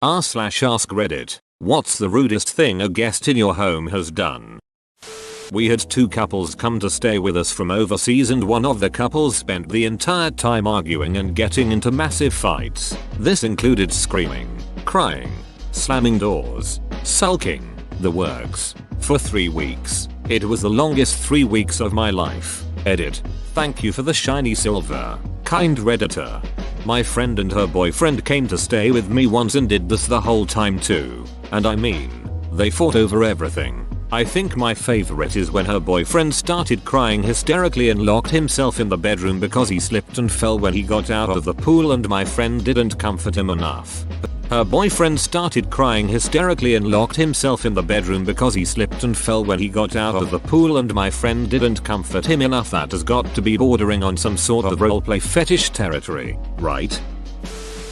r/ask Reddit. What's the rudest thing a guest in your home has done? We had two couples come to stay with us from overseas, and one of the couples spent the entire time arguing and getting into massive fights. This included screaming, crying, slamming doors, sulking, the works, for 3 weeks. It was the longest 3 weeks of my life. Edit. Thank you for the shiny silver, kind Redditor. My friend and her boyfriend came to stay with me once and did this the whole time too. And I mean, they fought over everything. I think my favorite is when her boyfriend started crying hysterically and locked himself in the bedroom because he slipped and fell when he got out of the pool and my friend didn't comfort him enough. Her boyfriend started crying hysterically and locked himself in the bedroom because he slipped and fell when he got out of the pool and my friend didn't comfort him enough. That has got to be bordering on some sort of roleplay fetish territory, right?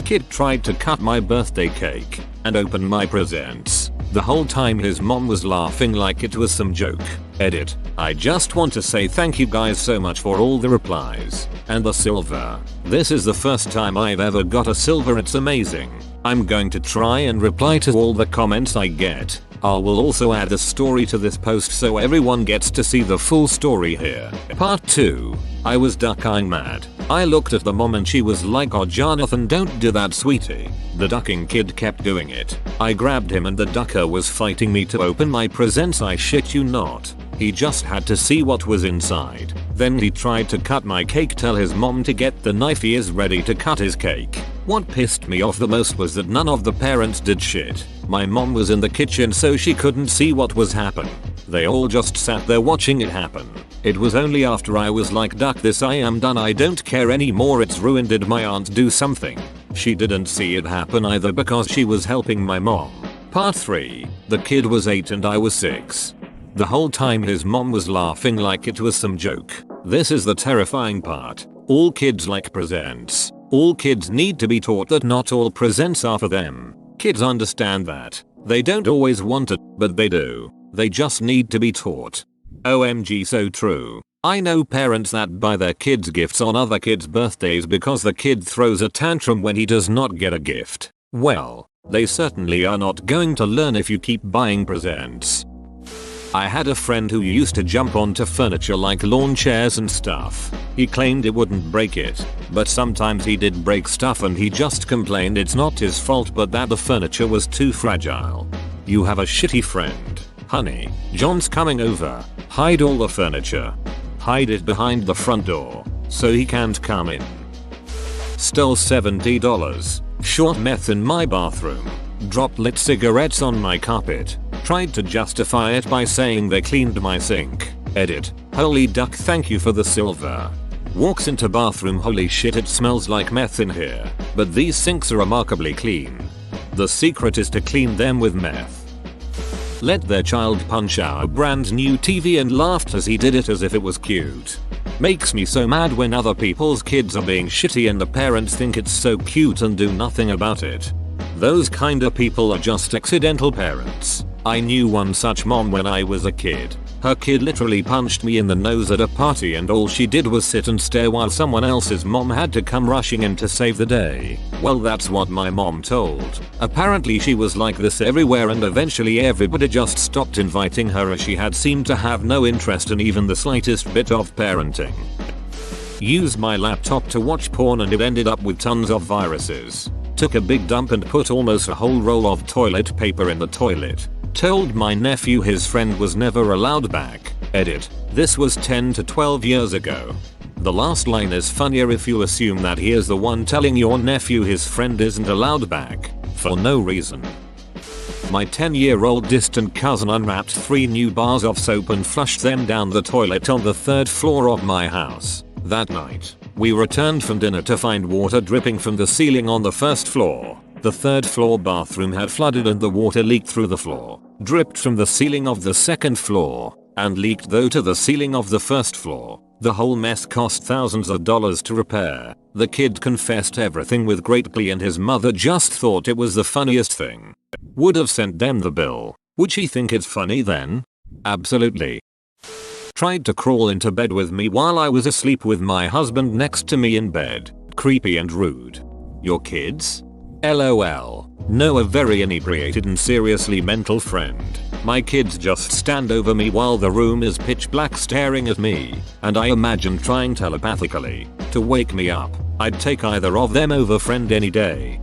Kid tried to cut my birthday cake and open my presents. The whole time his mom was laughing like it was some joke. Edit. I just want to say thank you guys so much for all the replies and the silver. This is the first time I've ever got a silver. It's amazing. I'm going to try and reply to all the comments I get. I will also add the story to this post so everyone gets to see the full story here. Part 2. I was duck-eyeing mad. I looked at the mom and she was like, "Oh Jonathan, don't do that sweetie." The ducking kid kept doing it. I grabbed him and the ducker was fighting me to open my presents. I shit you not. He just had to see what was inside. Then he tried to cut my cake. Tell his mom to get the knife, he is ready to cut his cake. What pissed me off the most was that none of the parents did shit. My mom was in the kitchen so she couldn't see what was happening. They all just sat there watching it happen. It was only after I was like, "Duck this, I am done, I don't care anymore, it's ruined." Did my aunt do something? She didn't see it happen either because she was helping my mom. Part 3. The kid was 8 and I was 6. The whole time his mom was laughing like it was some joke. This is the terrifying part. All kids like presents. All kids need to be taught that not all presents are for them. Kids understand that. They don't always want it, but they do. They just need to be taught. OMG, so true. I know parents that buy their kids gifts on other kids' birthdays because the kid throws a tantrum when he does not get a gift. Well, they certainly are not going to learn if you keep buying presents. I had a friend who used to jump onto furniture like lawn chairs and stuff. He claimed it wouldn't break it, but sometimes he did break stuff and he just complained it's not his fault but that the furniture was too fragile. You have a shitty friend. Honey, John's coming over. Hide all the furniture. Hide it behind the front door so he can't come in. Stole $70. Short meth in my bathroom. Dropped lit cigarettes on my carpet. Tried to justify it by saying they cleaned my sink. Edit. Holy duck, thank you for the silver. Walks into bathroom, holy shit, it smells like meth in here. But these sinks are remarkably clean. The secret is to clean them with meth. Let their child punch our brand new TV and laughed as he did it as if it was cute. Makes me so mad when other people's kids are being shitty and the parents think it's so cute and do nothing about it. Those kinda people are just accidental parents. I knew one such mom when I was a kid. Her kid literally punched me in the nose at a party and all she did was sit and stare while someone else's mom had to come rushing in to save the day. Well, that's what my mom told. Apparently she was like this everywhere and eventually everybody just stopped inviting her as she had seemed to have no interest in even the slightest bit of parenting. Used my laptop to watch porn and it ended up with tons of viruses. Took a big dump and put almost a whole roll of toilet paper in the toilet. Told my nephew his friend was never allowed back. Edit. This was 10 to 12 years ago. The last line is funnier if you assume that he is the one telling your nephew his friend isn't allowed back. For no reason. My 10-year-old distant cousin unwrapped 3 new bars of soap and flushed them down the toilet on the 3rd floor of my house. That night, we returned from dinner to find water dripping from the ceiling on the 1st floor. The 3rd floor bathroom had flooded and the water leaked through the floor, dripped from the ceiling of the 2nd floor, and leaked though to the ceiling of the 1st floor. The whole mess cost thousands of dollars to repair. The kid confessed everything with great glee and his mother just thought it was the funniest thing. Would have sent them the bill. Would she think it's funny then? Absolutely. Tried to crawl into bed with me while I was asleep with my husband next to me in bed. Creepy and rude. Your kids? LOL. No, a very inebriated and seriously mental friend. My kids just stand over me while the room is pitch black staring at me, and I imagine trying telepathically to wake me up. I'd take either of them over friend any day.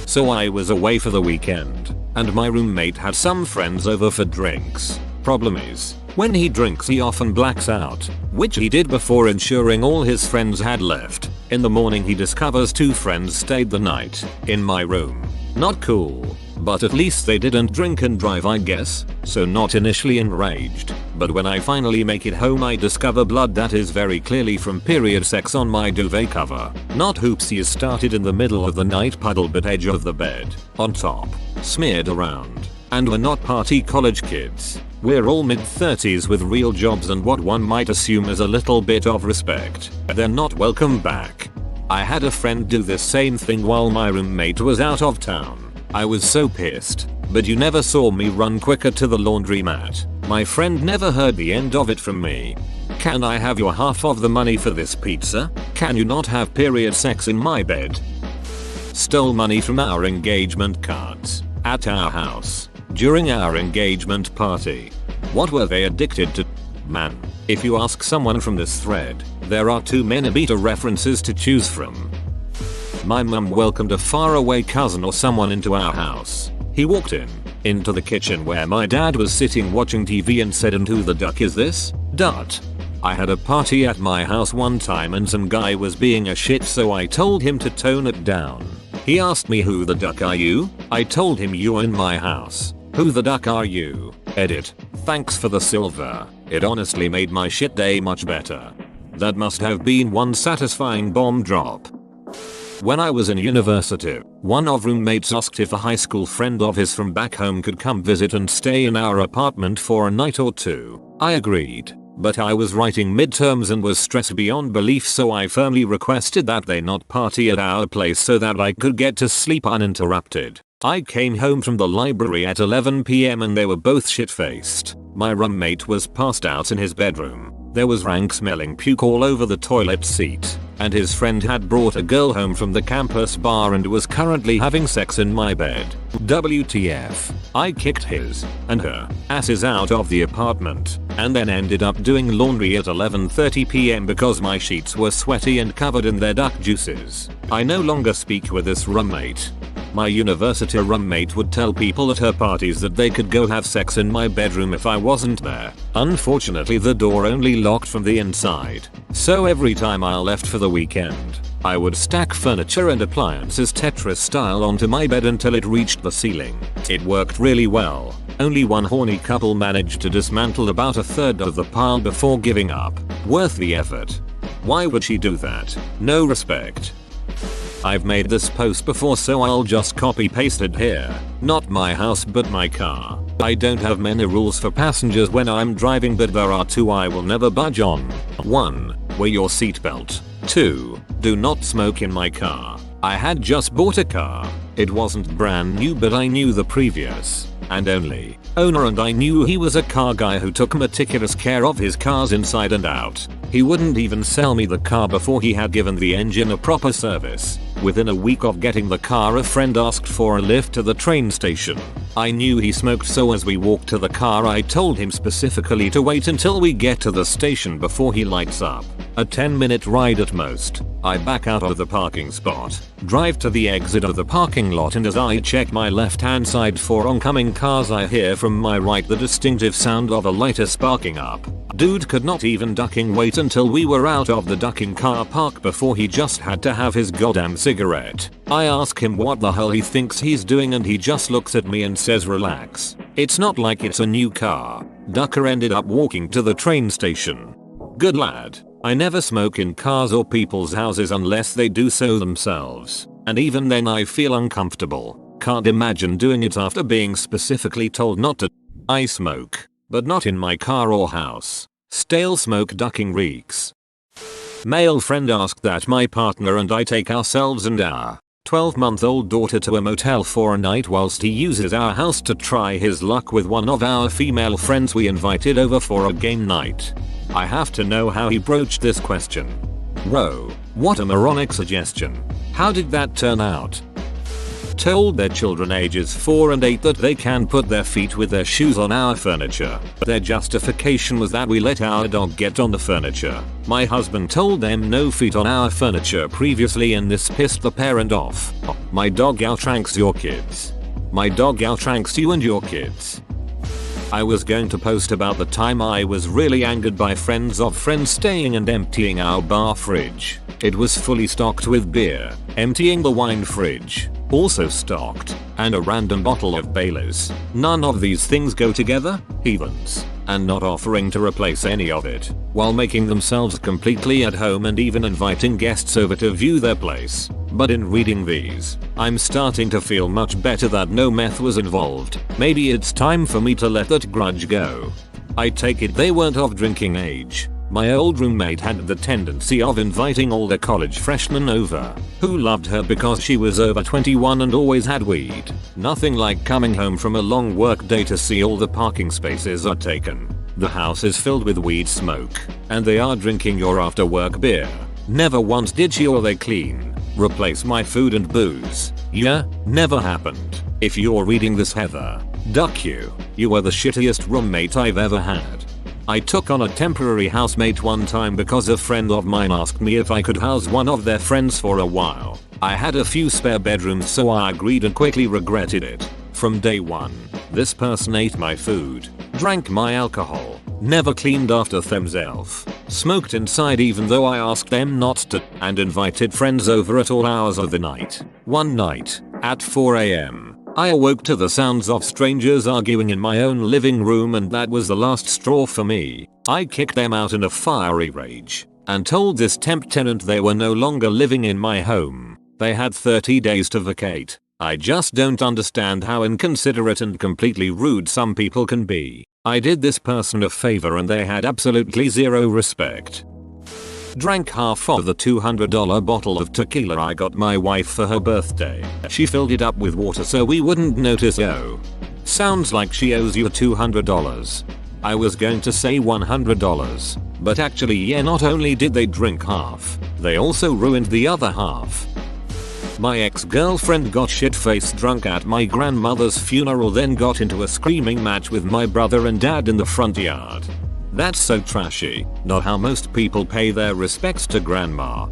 So I was away for the weekend, and my roommate had some friends over for drinks. Problem is, when he drinks he often blacks out, which he did before ensuring all his friends had left. In the morning he discovers 2 friends stayed the night in my room. Not cool, but at least they didn't drink and drive, I guess, so not initially enraged. But when I finally make it home I discover blood that is very clearly from period sex on my duvet cover. Not hoopsies started in the middle of the night puddle but edge of the bed, on top, smeared around. And we're not party college kids. We're all mid-30s with real jobs and what one might assume is a little bit of respect. They're not welcome back. I had a friend do the same thing while my roommate was out of town. I was so pissed, but you never saw me run quicker to the laundromat. My friend never heard the end of it from me. Can I have your half of the money for this pizza? Can you not have period sex in my bed? Stole money from our engagement cards at our house during our engagement party. What were they addicted to? Man, if you ask someone from this thread, there are too many beta references to choose from. My mum welcomed a faraway cousin or someone into our house. He walked into the kitchen where my dad was sitting watching TV and said, "And who the duck is this? Dot." I had a party at my house one time and some guy was being a shit, so I told him to tone it down. He asked me, "Who the duck are you?" I told him, "You're in my house. Who the duck are you?" Edit. Thanks for the silver. It honestly made my shit day much better. That must have been one satisfying bomb drop. When I was in university, one of roommates asked if a high school friend of his from back home could come visit and stay in our apartment for a night or 2. I agreed, but I was writing midterms and was stressed beyond belief, so I firmly requested that they not party at our place so that I could get to sleep uninterrupted. I came home from the library at 11 PM and they were both shit-faced. My roommate was passed out in his bedroom. There was rank smelling puke all over the toilet seat, and his friend had brought a girl home from the campus bar and was currently having sex in my bed. WTF. I kicked his and her asses out of the apartment, and then ended up doing laundry at 11:30 PM because my sheets were sweaty and covered in their duck juices. I no longer speak with this roommate. My university roommate would tell people at her parties that they could go have sex in my bedroom if I wasn't there. Unfortunately, the door only locked from the inside, so every time I left for the weekend, I would stack furniture and appliances Tetris style onto my bed until it reached the ceiling. It worked really well. Only one horny couple managed to dismantle about a third of the pile before giving up. Worth the effort. Why would she do that? No respect. I've made this post before, so I'll just copy paste it here. Not my house but my car. I don't have many rules for passengers when I'm driving, but there are 2 I will never budge on. 1. Wear your seatbelt. 2. Do not smoke in my car. I had just bought a car. It wasn't brand new, but I knew the previous and only owner, and I knew he was a car guy who took meticulous care of his cars inside and out. He wouldn't even sell me the car before he had given the engine a proper service. Within a week of getting the car, a friend asked for a lift to the train station. I knew he smoked, so as we walked to the car I told him specifically to wait until we get to the station before he lights up. A 10-minute ride at most. I back out of the parking spot, drive to the exit of the parking lot, and as I check my left hand side for oncoming cars I hear from my right the distinctive sound of a lighter sparking up. Dude could not even ducking wait until we were out of the ducking car park before he just had to have his goddamn cigarette. I ask him what the hell he thinks he's doing, and he just looks at me and says, "Relax. It's not like it's a new car." Ducker ended up walking to the train station. Good lad. I never smoke in cars or people's houses unless they do so themselves, and even then I feel uncomfortable. Can't imagine doing it after being specifically told not to. I smoke, but not in my car or house. Stale smoke ducking reeks. Male friend asked that my partner and I take ourselves and our 12-month-old daughter to a motel for a night whilst he uses our house to try his luck with one of our female friends we invited over for a game night. I have to know how he broached this question. Whoa, what a moronic suggestion. How did that turn out? both told their children ages 4 and 8 that they can put their feet with their shoes on our furniture. Their justification was that we let our dog get on the furniture. My husband told them no feet on our furniture previously and this pissed the parent off. My dog outranks your kids. My dog outranks you and your kids. I was going to post about the time I was really angered by friends of friends staying and emptying our bar fridge. It was fully stocked with beer, emptying the wine fridge, also stocked, and a random bottle of Baileys. None of these things go together, heathens, and not offering to replace any of it, while making themselves completely at home and even inviting guests over to view their place. But in reading these, I'm starting to feel much better that no meth was involved. Maybe it's time for me to let that grudge go. I take it they weren't of drinking age. My old roommate had the tendency of inviting all the college freshmen over, who loved her because she was over 21 and always had weed. Nothing like coming home from a long work day to see all the parking spaces are taken. The house is filled with weed smoke, and they are drinking your after work beer. Never once did she or they clean, replace my food and booze. Yeah, never happened. If you're reading this, Heather, duck you. You are the shittiest roommate I've ever had. I took on a temporary housemate one time because a friend of mine asked me if I could house one of their friends for a while. I had a few spare bedrooms so I agreed and quickly regretted it. From day one, this person ate my food, drank my alcohol, never cleaned after themselves, smoked inside even though I asked them not to, and invited friends over at all hours of the night. One night, at 4 AM, I awoke to the sounds of strangers arguing in my own living room and that was the last straw for me. I kicked them out in a fiery rage and told this temp tenant they were no longer living in my home. They had 30 days to vacate. I just don't understand how inconsiderate and completely rude some people can be. I did this person a favor and they had absolutely zero respect. Drank half of the $200 bottle of tequila I got my wife for her birthday. She filled it up with water so we wouldn't notice. Oh. Sounds like she owes you $200. I was going to say $100. But actually yeah, not only did they drink half, they also ruined the other half. My ex-girlfriend got shit-faced drunk at my grandmother's funeral then got into a screaming match with my brother and dad in the front yard. That's so trashy, not how most people pay their respects to grandma.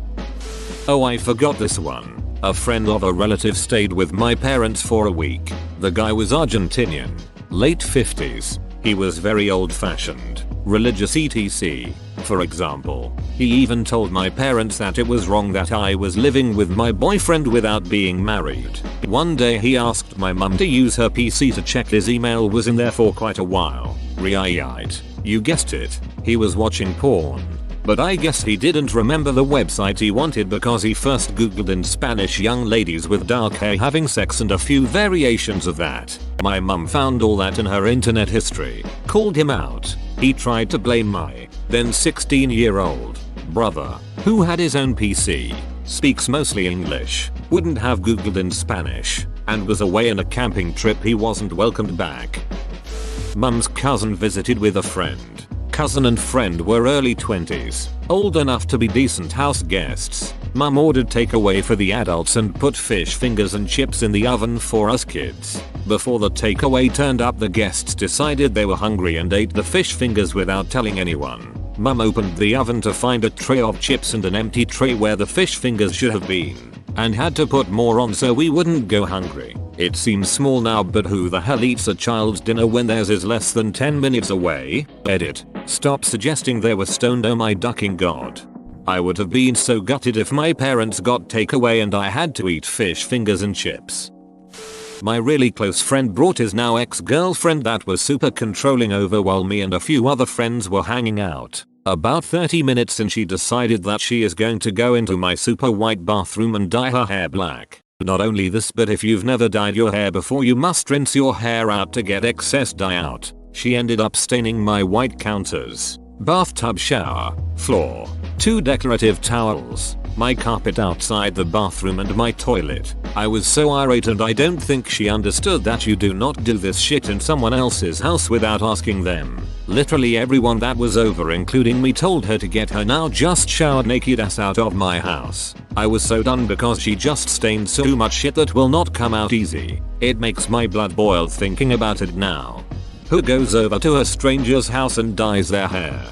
Oh, I forgot this one. A friend of a relative stayed with my parents for a week. The guy was Argentinian, late 50s. He was very old-fashioned, religious etc. For example, he even told my parents that it was wrong that I was living with my boyfriend without being married. One day he asked my mum to use her PC to check his email was in there for quite a while. Right. You guessed it, he was watching porn. But I guess he didn't remember the website he wanted because he first googled in Spanish young ladies with dark hair having sex and a few variations of that. My mum found all that in her internet history, called him out. He tried to blame my then 16-year-old brother, who had his own PC, speaks mostly English, wouldn't have googled in Spanish, and was away on a camping trip he wasn't welcomed back. Mum's cousin visited with a friend. Cousin and friend were early 20s, old enough to be decent house guests. Mum ordered takeaway for the adults and put fish fingers and chips in the oven for us kids. Before the takeaway turned up, the guests decided they were hungry and ate the fish fingers without telling anyone. Mum opened the oven to find a tray of chips and an empty tray where the fish fingers should have been, and had to put more on so we wouldn't go hungry. It seems small now, but who the hell eats a child's dinner when theirs is less than 10 minutes away? Edit. Stop suggesting they were stoned. Oh my ducking god. I would have been so gutted if my parents got takeaway and I had to eat fish fingers and chips. My really close friend brought his now ex-girlfriend that was super controlling over while me and a few other friends were hanging out. About 30 minutes in she decided that she is going to go into my super white bathroom and dye her hair black. Not only this, but if you've never dyed your hair before, you must rinse your hair out to get excess dye out. She ended up staining my white counters, bathtub, shower, floor, 2 decorative towels, my carpet outside the bathroom and my toilet. I was so irate and I don't think she understood that you do not do this shit in someone else's house without asking them. Literally everyone that was over, including me, told her to get her now just showered naked ass out of my house. I was so done because she just stained so much shit that will not come out easy. It makes my blood boil thinking about it now. Who goes over to a stranger's house and dyes their hair?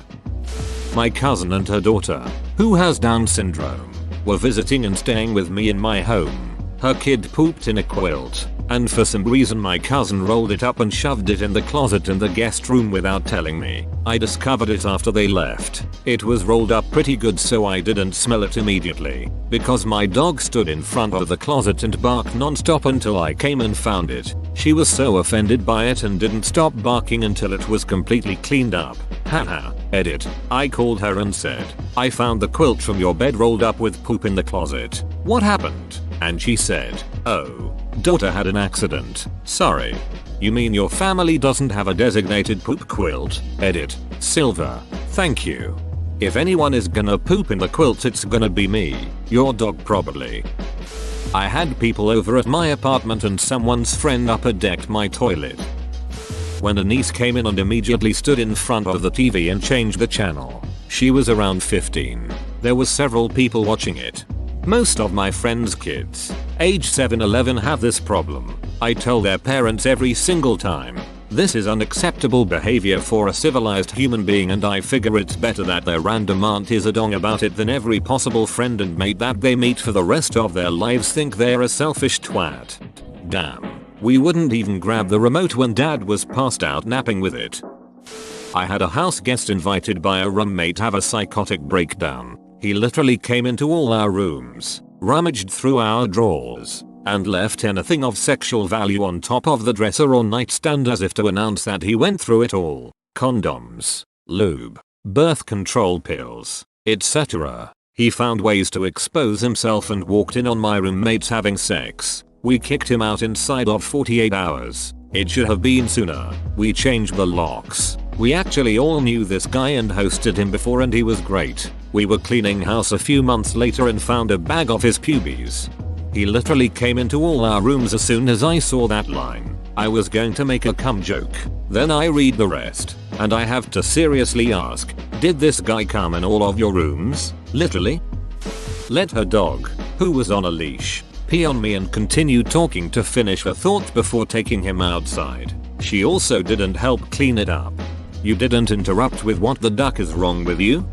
My cousin and her daughter, who has Down syndrome, were visiting and staying with me in my home. Her kid pooped in a quilt, and for some reason my cousin rolled it up and shoved it in the closet in the guest room without telling me. I discovered it after they left. It was rolled up pretty good so I didn't smell it immediately, because my dog stood in front of the closet and barked non-stop until I came and found it. She was so offended by it and didn't stop barking until it was completely cleaned up. Haha. Edit. I called her and said, I found the quilt from your bed rolled up with poop in the closet. What happened? And she said, oh, daughter had an accident. Sorry. You mean your family doesn't have a designated poop quilt? Edit. Silver. Thank you. If anyone is gonna poop in the quilt it's gonna be me. Your dog probably. I had people over at my apartment and someone's friend upper decked my toilet. When a niece came in and immediately stood in front of the TV and changed the channel. She was around 15. There were several people watching it. Most of my friends' kids, age 7-11, have this problem. I tell their parents every single time. This is unacceptable behavior for a civilized human being and I figure it's better that their random aunt is a dong about it than every possible friend and mate that they meet for the rest of their lives think they're a selfish twat. Damn. We wouldn't even grab the remote when dad was passed out napping with it. I had a house guest invited by a roommate have a psychotic breakdown. He literally came into all our rooms, rummaged through our drawers, and left anything of sexual value on top of the dresser or nightstand as if to announce that he went through it all. Condoms, lube, birth control pills, etc. He found ways to expose himself and walked in on my roommates having sex. We kicked him out inside of 48 hours. It should have been sooner. We changed the locks. We actually all knew this guy and hosted him before and he was great. We were cleaning house a few months later and found a bag of his pubes. He literally came into all our rooms as soon as I saw that line. I was going to make a cum joke. Then I read the rest, and I have to seriously ask, did this guy come in all of your rooms? Literally? Let her dog, who was on a leash, pee on me and continued talking to finish her thought before taking him outside. She also didn't help clean it up. You didn't interrupt with what the duck is wrong with you?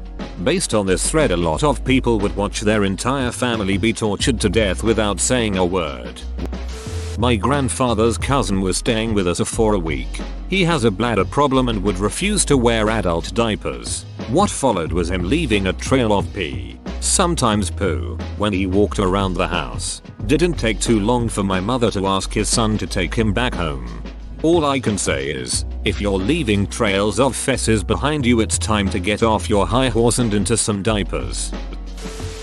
Based on this thread, a lot of people would watch their entire family be tortured to death without saying a word. My grandfather's cousin was staying with us for a week. He has a bladder problem and would refuse to wear adult diapers. What followed was him leaving a trail of pee, sometimes poo, when he walked around the house. Didn't take too long for my mother to ask his son to take him back home. All I can say is, if you're leaving trails of fesses behind you, it's time to get off your high horse and into some diapers.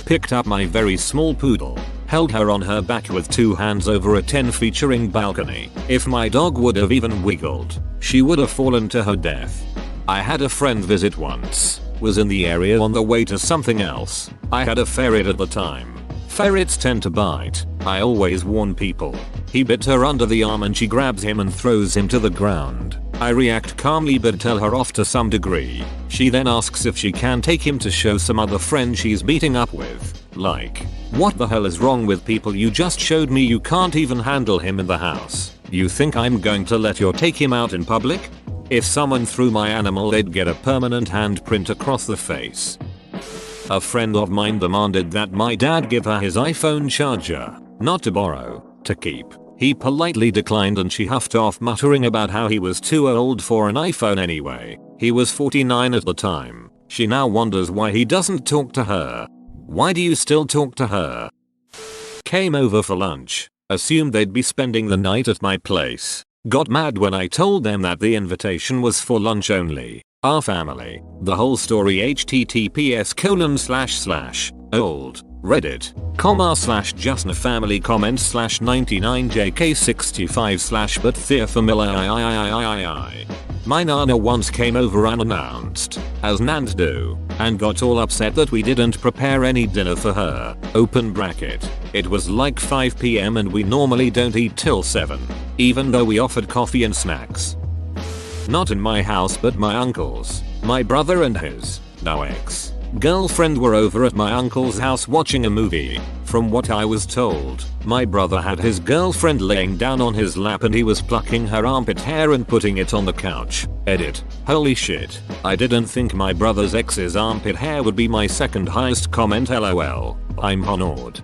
Picked up my very small poodle, held her on her back with two hands over a 10-featuring balcony. If my dog would have even wiggled, she would have fallen to her death. I had a friend visit once, was in the area on the way to something else. I had a ferret at the time. Ferrets tend to bite. I always warn people. He bit her under the arm and she grabs him and throws him to the ground. I react calmly but tell her off to some degree. She then asks if she can take him to show some other friend she's meeting up with. Like, what the hell is wrong with people? You just showed me you can't even handle him in the house. You think I'm going to let you take him out in public? If someone threw my animal, they'd get a permanent handprint across the face. A friend of mine demanded that my dad give her his iPhone charger, not to borrow, to keep. He politely declined and she huffed off muttering about how he was too old for an iPhone anyway. He was 49 at the time. She now wonders why he doesn't talk to her. Why do you still talk to her? Came over for lunch. Assumed they'd be spending the night at my place. Got mad when I told them that the invitation was for lunch only. Our family. The whole story. https://old reddit.com/justnafamily comments/99jk65/ but familiar. My nana once came over unannounced, as nans do, and got all upset that we didn't prepare any dinner for her. Open bracket. It was like 5 PM and we normally don't eat till 7, even though we offered coffee and snacks. Not in my house but my uncle's, my brother and his, now ex. Girlfriend were over at my uncle's house watching a movie. From what I was told, my brother had his girlfriend laying down on his lap and he was plucking her armpit hair and putting it on the couch. Edit. Holy shit. I didn't think my brother's ex's armpit hair would be my second highest comment, lol. I'm honored.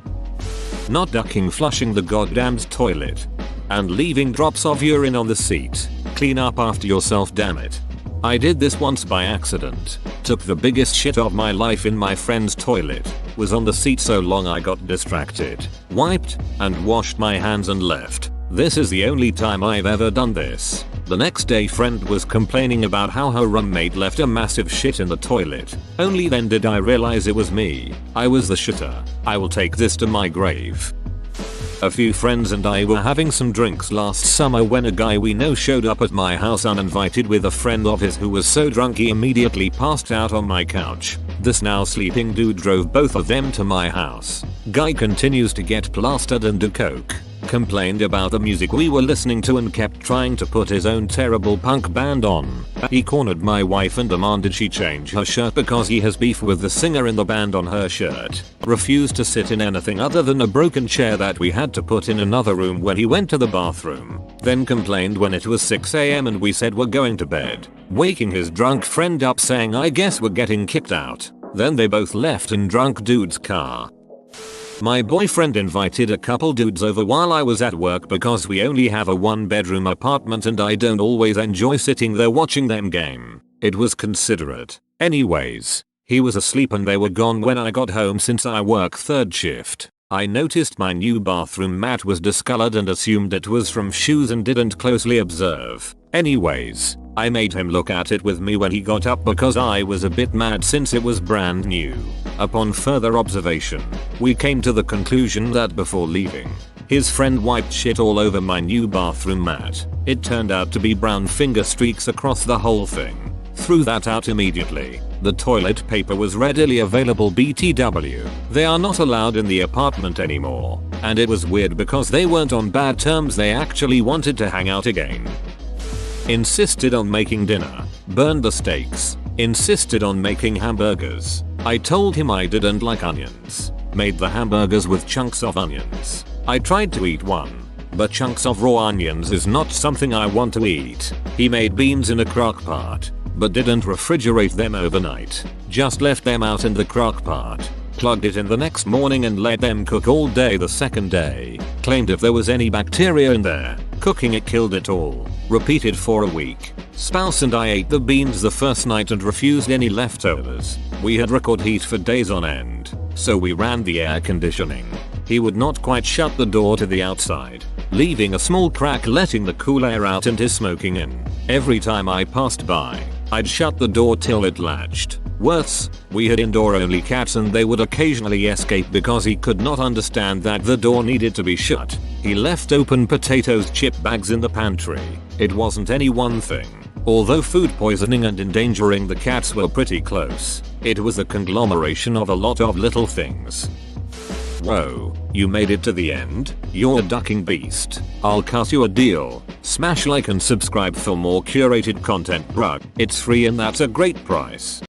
Not ducking flushing the goddamned toilet. And leaving drops of urine on the seat. Clean up after yourself, damn it. I did this once by accident. Took the biggest shit of my life in my friend's toilet. Was on the seat so long I got distracted. Wiped and washed my hands and left. This is the only time I've ever done this. The next day friend was complaining about how her roommate left a massive shit in the toilet. Only then did I realize it was me. I was the shitter. I will take this to my grave. A few friends and I were having some drinks last summer when a guy we know showed up at my house uninvited with a friend of his who was so drunk he immediately passed out on my couch. This now sleeping dude drove both of them to my house. Guy continues to get plastered and do coke. Complained about the music we were listening to and kept trying to put his own terrible punk band on. He cornered my wife and demanded she change her shirt because he has beef with the singer in the band on her shirt. Refused to sit in anything other than a broken chair that we had to put in another room when he went to the bathroom. Then complained when it was 6 AM and we said we're going to bed. Waking his drunk friend up saying I guess we're getting kicked out. Then they both left in drunk dude's car. My boyfriend invited a couple dudes over while I was at work because we only have a 1-bedroom apartment and I don't always enjoy sitting there watching them game. It was considerate. Anyways, he was asleep and they were gone when I got home since I work third shift. I noticed my new bathroom mat was discolored and assumed it was from shoes and didn't closely observe. Anyways, I made him look at it with me when he got up because I was a bit mad since it was brand new. Upon further observation, we came to the conclusion that before leaving, his friend wiped shit all over my new bathroom mat. It turned out to be brown finger streaks across the whole thing. Threw that out immediately. The toilet paper was readily available BTW. They are not allowed in the apartment anymore. And it was weird because they weren't on bad terms, they actually wanted to hang out again. Insisted on making dinner. Burned the steaks. Insisted on making hamburgers. I told him I didn't like onions. Made the hamburgers with chunks of onions. I tried to eat one, but chunks of raw onions is not something I want to eat. He made beans in a crock pot, but didn't refrigerate them overnight. Just left them out in the crock pot. Plugged it in the next morning and let them cook all day the second day. Claimed if there was any bacteria in there, cooking it killed it all. Repeated for a week. Spouse and I ate the beans the first night and refused any leftovers. We had record heat for days on end, so we ran the air conditioning. He would not quite shut the door to the outside, leaving a small crack letting the cool air out and his smoking in. Every time I passed by, I'd shut the door till it latched. Worse, we had indoor-only cats and they would occasionally escape because he could not understand that the door needed to be shut. He left open potatoes chip bags in the pantry. It wasn't any one thing. Although food poisoning and endangering the cats were pretty close, it was a conglomeration of a lot of little things. Whoa, you made it to the end? You're a ducking beast. I'll cut you a deal. Smash like and subscribe for more curated content, bruh. It's free and that's a great price.